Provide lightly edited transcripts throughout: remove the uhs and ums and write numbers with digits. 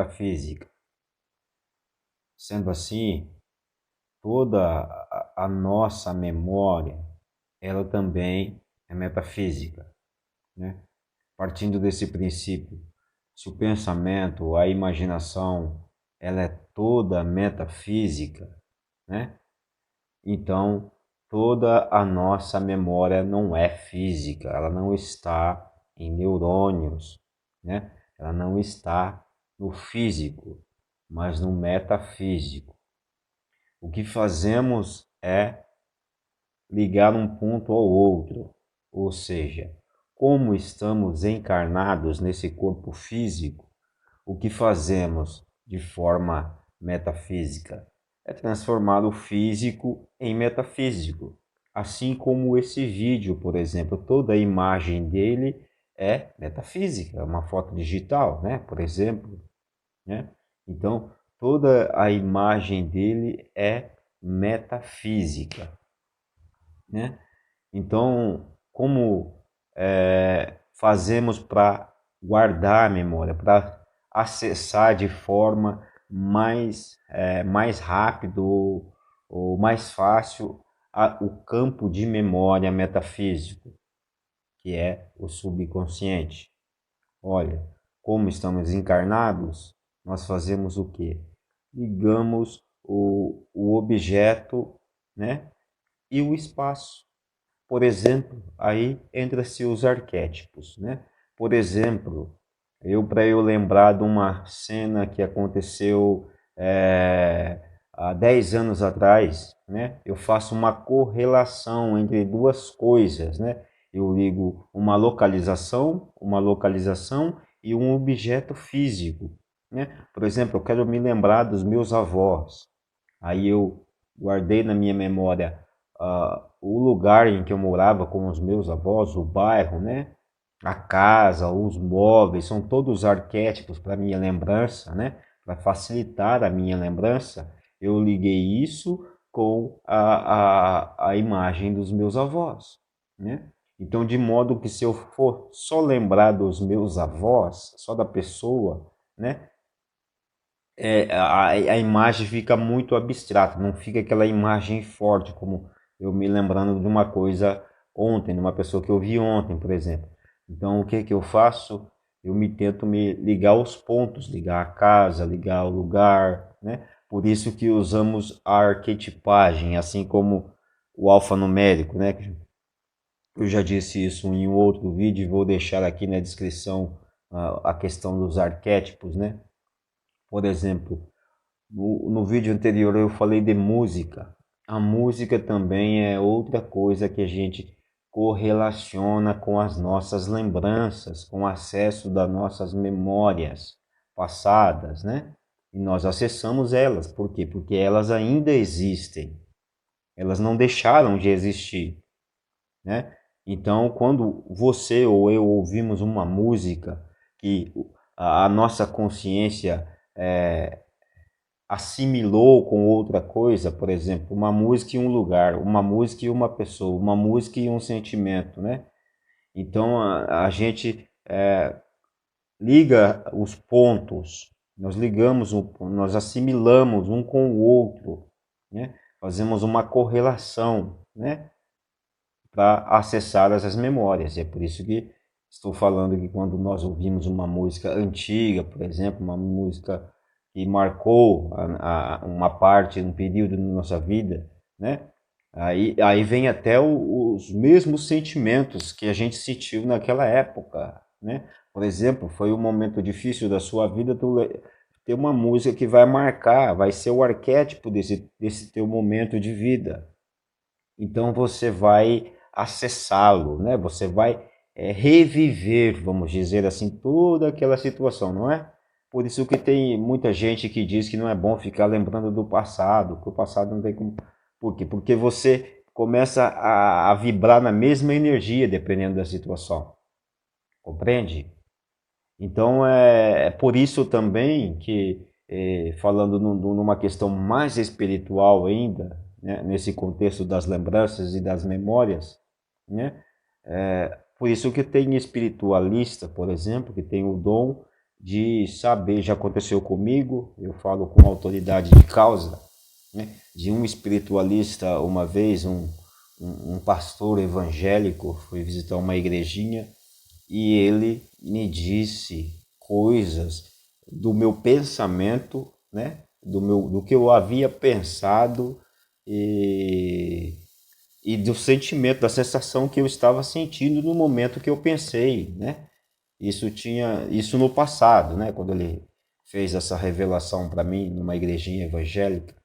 metafísica. Sendo assim, toda a nossa memória, ela também é metafísica, né? Partindo desse princípio, se o pensamento, a imaginação, ela é toda metafísica, né? Então, toda a nossa memória não é física, ela não está em neurônios, né? Ela não está no físico, mas no metafísico. O que fazemos é ligar um ponto ao outro, ou seja, como estamos encarnados nesse corpo físico, o que fazemos de forma metafísica é transformar o físico em metafísico. Assim como esse vídeo, por exemplo, toda a imagem dele é metafísica, é uma foto digital, né? Por exemplo, né? Então, toda a imagem dele é metafísica, né? Então, como fazemos para guardar a memória, para acessar de forma mais rápido ou mais fácil o campo de memória metafísico, que é o subconsciente? Olha, como estamos encarnados, nós fazemos o quê? Ligamos o objeto, né, e o espaço. Por exemplo, aí entra-se os arquétipos, né? Por exemplo, para eu lembrar de uma cena que aconteceu há 10 anos atrás, né? Eu faço uma correlação entre duas coisas, né? Eu ligo uma localização e um objeto físico, né? Por exemplo, eu quero me lembrar dos meus avós. Aí eu guardei na minha memória o lugar em que eu morava com os meus avós, o bairro, né? A casa, os móveis, são todos arquétipos para minha lembrança, né? Para facilitar a minha lembrança, eu liguei isso com a imagem dos meus avós, né? Então, de modo que se eu for só lembrar dos meus avós, só da pessoa, né? A imagem fica muito abstrata, não fica aquela imagem forte, como eu me lembrando de uma coisa ontem, de uma pessoa que eu vi ontem, por exemplo. Então, o que que eu faço? Eu tento me ligar aos pontos, ligar a casa, ligar o lugar, né? Por isso que usamos a arquetipagem, assim como o alfanumérico, né? Eu já disse isso em um outro vídeo e vou deixar aqui na descrição a questão dos arquétipos, né? Por exemplo, no vídeo anterior eu falei de música. A música também é outra coisa que a gente correlaciona com as nossas lembranças, com o acesso das nossas memórias passadas, né? E nós acessamos elas. Por quê? Porque elas ainda existem. Elas não deixaram de existir, né? Então, quando você ou eu ouvimos uma música que a nossa consciência assimilou com outra coisa, por exemplo, uma música e um lugar, uma música e uma pessoa, uma música e um sentimento, né? Então a gente liga os pontos, nós ligamos, nós assimilamos um com o outro, né? Fazemos uma correlação, né? Para acessar essas memórias. E é por isso que estou falando que quando nós ouvimos uma música antiga, por exemplo, uma música que marcou uma parte, um período da nossa vida, né? Aí vem até os mesmos sentimentos que a gente sentiu naquela época, né? Por exemplo, foi um momento difícil da sua vida, ter uma música que vai marcar, vai ser o arquétipo desse teu momento de vida. Então você vai acessá-lo, né? Você vai reviver, vamos dizer assim, toda aquela situação, não é? Por isso que tem muita gente que diz que não é bom ficar lembrando do passado, que o passado não tem como... Por quê? Porque você começa a vibrar na mesma energia, dependendo da situação. Compreende? Então é por isso também que, falando numa questão mais espiritual ainda, né, nesse contexto das lembranças e das memórias, né, por isso que tem espiritualista, por exemplo, que tem o dom de saber, já aconteceu comigo, eu falo com autoridade de causa, né? De um espiritualista, uma vez, um pastor evangélico foi visitar uma igrejinha e ele me disse coisas do meu pensamento, né? Do que eu havia pensado e, e do sentimento, da sensação que eu estava sentindo no momento que eu pensei, né? Isso no passado, né? Quando ele fez essa revelação para mim numa igrejinha evangélica.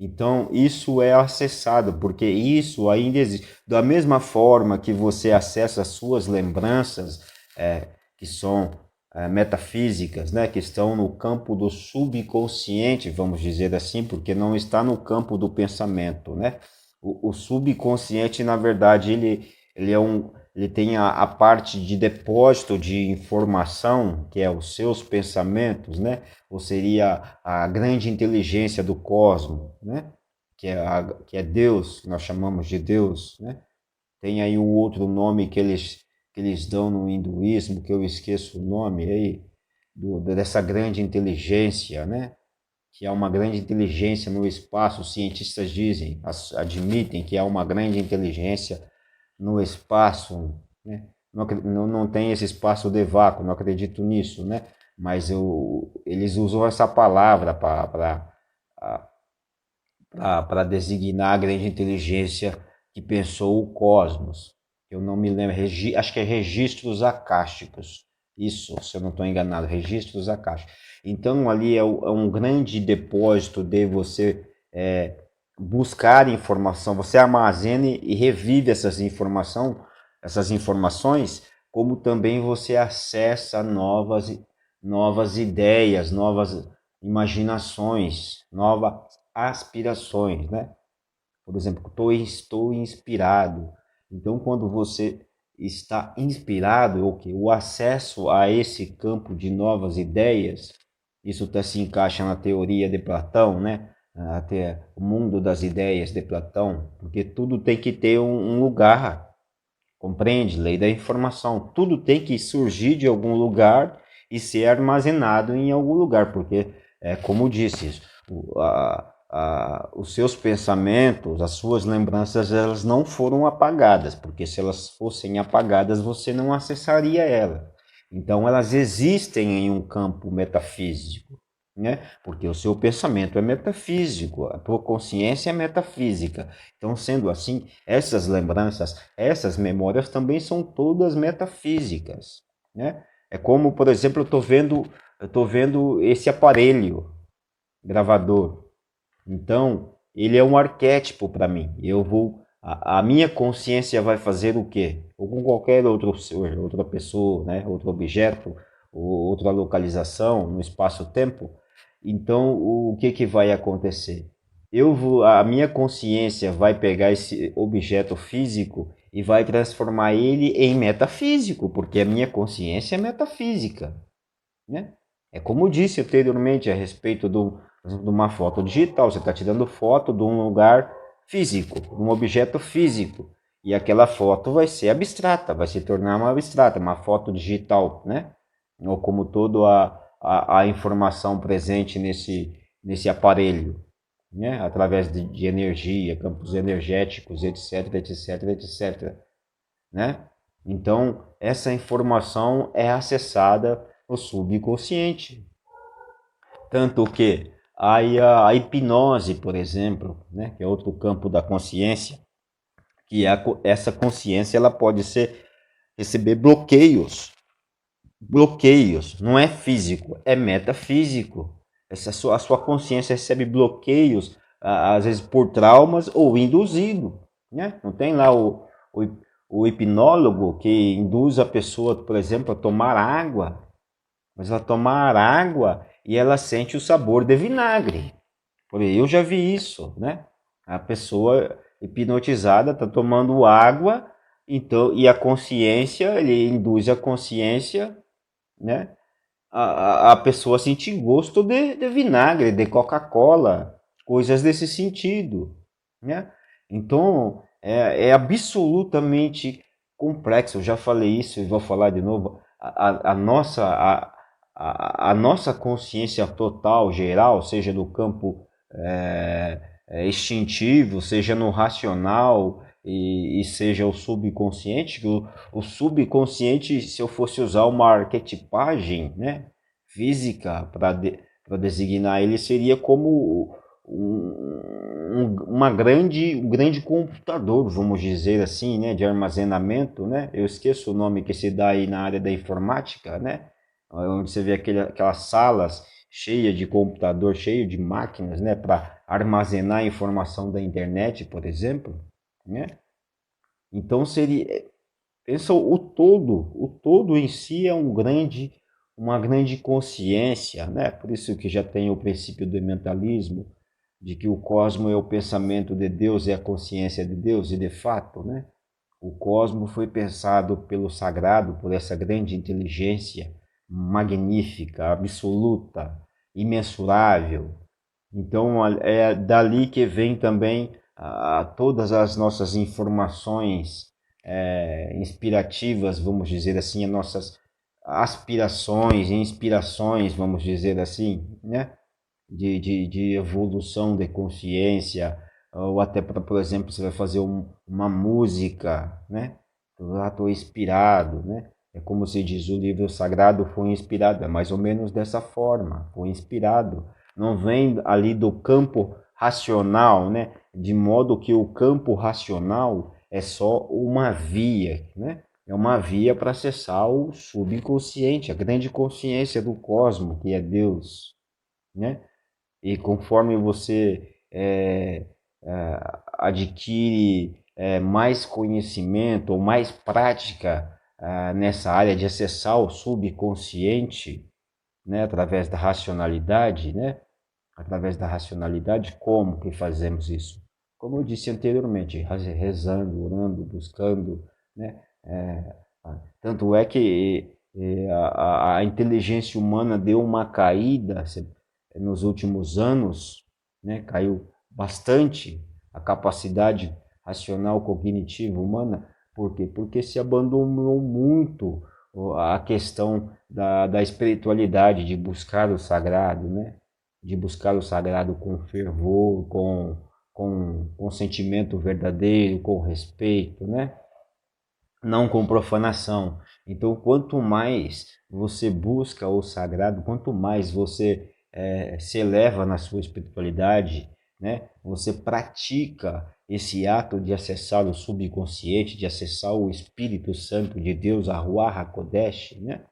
Então, isso é acessado, porque isso ainda existe. Da mesma forma que você acessa as suas lembranças, que são metafísicas, né, que estão no campo do subconsciente, vamos dizer assim, porque não está no campo do pensamento, né? O subconsciente, na verdade, ele tem a parte de depósito de informação, que é os seus pensamentos, né? Ou seria a grande inteligência do cosmos, né? Que é Deus, que nós chamamos de Deus, né? Tem aí um outro nome que eles dão no hinduísmo, que eu esqueço o nome aí, dessa grande inteligência, né? Que é uma grande inteligência no espaço. Os cientistas dizem, admitem que é uma grande inteligência no espaço, né? Não tem esse espaço de vácuo, não acredito nisso, né? Mas eles usam essa palavra para designar a grande inteligência que pensou o cosmos. Eu não me lembro, acho que é registros acásticos. Isso, se eu não estou enganado, registros acásticos. Então ali é um grande depósito de você buscar informação, você armazena e revive essas informações, como também você acessa novas ideias, novas imaginações, novas aspirações, né? Por exemplo, estou inspirado. Então, quando você está inspirado, o acesso a esse campo de novas ideias, isso se encaixa na teoria de Platão, né? Até o mundo das ideias de Platão, porque tudo tem que ter um lugar, compreende? Lei da informação. Tudo tem que surgir de algum lugar e ser armazenado em algum lugar, porque, como disse, os seus pensamentos, as suas lembranças, elas não foram apagadas, porque se elas fossem apagadas, você não acessaria ela. Então, elas existem em um campo metafísico, né? Porque o seu pensamento é metafísico, a tua consciência é metafísica. Então, sendo assim, essas lembranças, essas memórias também são todas metafísicas, né? É como, por exemplo, eu tô vendo esse aparelho gravador. Então, ele é um arquétipo para mim. A minha consciência vai fazer o quê? Ou com qualquer outra pessoa, né? Outro objeto, ou outra localização no espaço-tempo. Então, o que que vai acontecer? A minha consciência vai pegar esse objeto físico e vai transformar ele em metafísico, porque a minha consciência é metafísica, né? É como eu disse anteriormente a respeito de uma foto digital. Você está tirando foto de um lugar físico, de um objeto físico. E aquela foto vai ser abstrata, vai se tornar uma abstrata, uma foto digital, né? Ou como toda a informação presente nesse aparelho, né? Através de energia, campos energéticos, etc, etc, etc, né? Então, essa informação é acessada no subconsciente. Tanto que a hipnose, por exemplo, né, que é outro campo da consciência, essa consciência ela pode receber bloqueios, não é físico, é metafísico. A sua consciência recebe bloqueios, às vezes por traumas ou induzido, né? Não tem lá o, o hipnólogo que induz a pessoa, por exemplo, a tomar água, mas ela tomar água e ela sente o sabor de vinagre. Eu já vi isso, né? A pessoa hipnotizada está tomando água, então, e a consciência, ele induz a consciência, né? A pessoa sentir gosto de vinagre, de Coca-Cola, coisas desse sentido, né? Então, é absolutamente complexo. Eu já falei isso e vou falar de novo. A nossa a nossa consciência total, geral, seja no campo instintivo, seja no racional e seja o subconsciente, que o subconsciente, se eu fosse usar uma arquetipagem, né, física para designar ele, seria como um grande computador, vamos dizer assim, né, de armazenamento, né? Eu esqueço o nome que se dá aí na área da informática, né? Onde você vê aquelas salas cheias de computador, cheio de máquinas, né, para armazenar a informação da internet, por exemplo, né? Então seria, pensa o todo em si é uma grande consciência, né? Por isso que já tem o princípio do mentalismo, de que o cosmo é o pensamento de Deus, é a consciência de Deus, e de fato, né? O cosmo foi pensado pelo sagrado, por essa grande inteligência magnífica, absoluta, imensurável. Então é dali que vem também todas as nossas informações inspirativas, vamos dizer assim, as nossas aspirações, inspirações, vamos dizer assim, né? De evolução de consciência, ou até, por exemplo, você vai fazer uma música, né? Eu estou inspirado, né? É como se diz, o livro sagrado foi inspirado, é mais ou menos dessa forma, foi inspirado. Não vem ali do campo racional, né? De modo que o campo racional é só uma via, né? É uma via para acessar o subconsciente, a grande consciência do cosmos, que é Deus, né? E conforme você adquire mais conhecimento ou mais prática nessa área de acessar o subconsciente, né, através da racionalidade, né? Através da racionalidade, como que fazemos isso? Como eu disse anteriormente, rezando, orando, buscando, né? Tanto é que a inteligência humana deu uma caída nos últimos anos, né? Caiu bastante a capacidade racional cognitiva humana. Por quê? Porque se abandonou muito a questão da espiritualidade, de buscar o sagrado, né? De buscar o sagrado com fervor, com sentimento verdadeiro, com respeito, né? Não com profanação. Então, quanto mais você busca o sagrado, quanto mais você se eleva na sua espiritualidade, né? Você pratica esse ato de acessar o subconsciente, de acessar o Espírito Santo de Deus, a Ruach HaKodesh, né?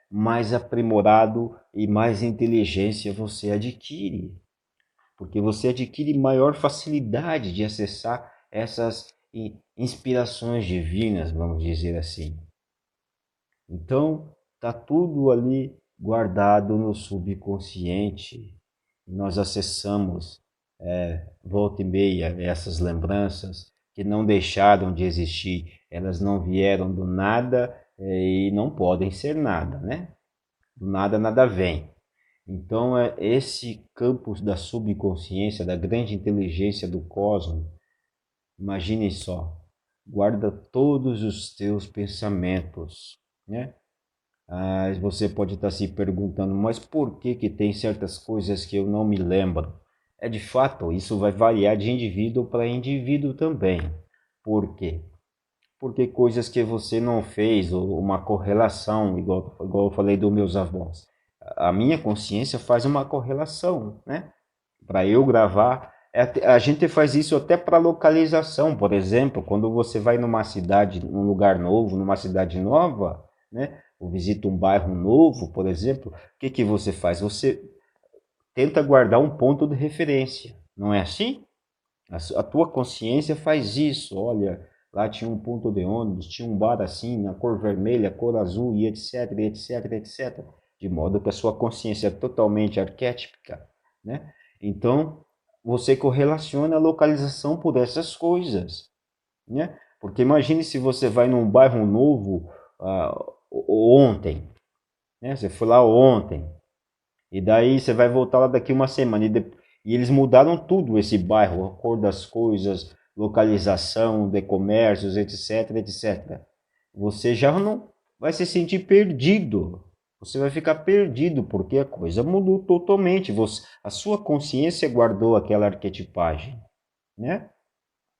Mais aprimorado e mais inteligência você adquire, porque você adquire maior facilidade de acessar essas inspirações divinas, vamos dizer assim. Então, está tudo ali guardado no subconsciente. Nós acessamos, volta e meia, essas lembranças que não deixaram de existir, elas não vieram do nada e não podem ser nada, né? Do nada, nada vem. Então, esse campo da subconsciência, da grande inteligência do cosmos, imagine só, guarda todos os teus pensamentos, né? Você pode estar se perguntando, mas por que que tem certas coisas que eu não me lembro? É de fato, isso vai variar de indivíduo para indivíduo também. Por quê? Porque coisas que você não fez, ou uma correlação, igual eu falei dos meus avós. A minha consciência faz uma correlação, né? Para eu gravar, a gente faz isso até para localização, por exemplo, quando você vai numa cidade, num lugar novo, numa cidade nova, né? Ou visita um bairro novo, por exemplo, o que que você faz? Você tenta guardar um ponto de referência, não é assim? A tua consciência faz isso. Olha, lá tinha um ponto de ônibus, tinha um bar assim, na cor vermelha, cor azul e etc, etc, etc. De modo que a sua consciência é totalmente arquétipica, né? Então, você correlaciona a localização por essas coisas, né? Porque imagine se você vai num bairro novo ontem, né? Você foi lá ontem, e daí você vai voltar lá daqui uma semana. E eles mudaram tudo esse bairro, a cor das coisas, localização de comércios, etc, etc. Você já não vai se sentir perdido, você vai ficar perdido, porque a coisa mudou totalmente. A sua consciência guardou aquela arquetipagem, né?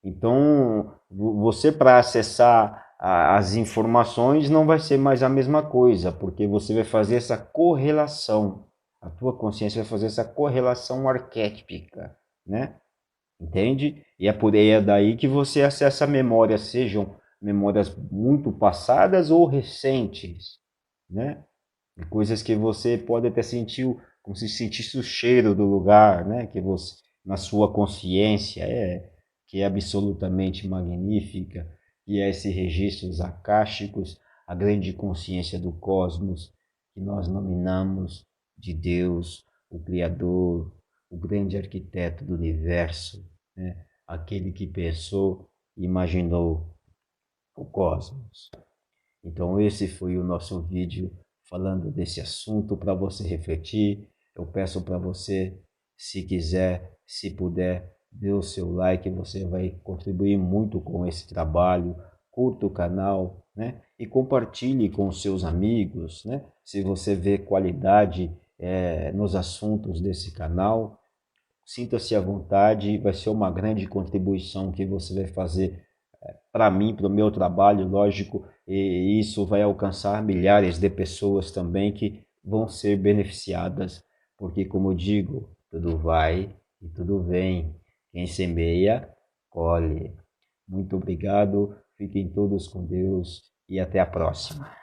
Então, você para acessar as informações não vai ser mais a mesma coisa, porque você vai fazer essa correlação. A tua consciência vai fazer essa correlação arquétipica, né? Entende? E é daí que você acessa memórias, sejam memórias muito passadas ou recentes, né? Coisas que você pode até sentir, como se sentisse o cheiro do lugar, né? Que você, na sua consciência, que é absolutamente magnífica, e é esses registros akáshicos, a grande consciência do cosmos, que nós nominamos de Deus, o Criador, o grande arquiteto do universo, né? Aquele que pensou e imaginou o cosmos. Então esse foi o nosso vídeo falando desse assunto para você refletir. Eu peço para você, se quiser, se puder, dê o seu like, você vai contribuir muito com esse trabalho. Curta o canal, né? E compartilhe com os seus amigos, né? Se você vê qualidade nos assuntos desse canal, sinta-se à vontade, vai ser uma grande contribuição que você vai fazer para mim, para o meu trabalho, lógico, e isso vai alcançar milhares de pessoas também que vão ser beneficiadas, porque, como eu digo, tudo vai e tudo vem. Quem semeia, colhe. Muito obrigado, fiquem todos com Deus e até a próxima.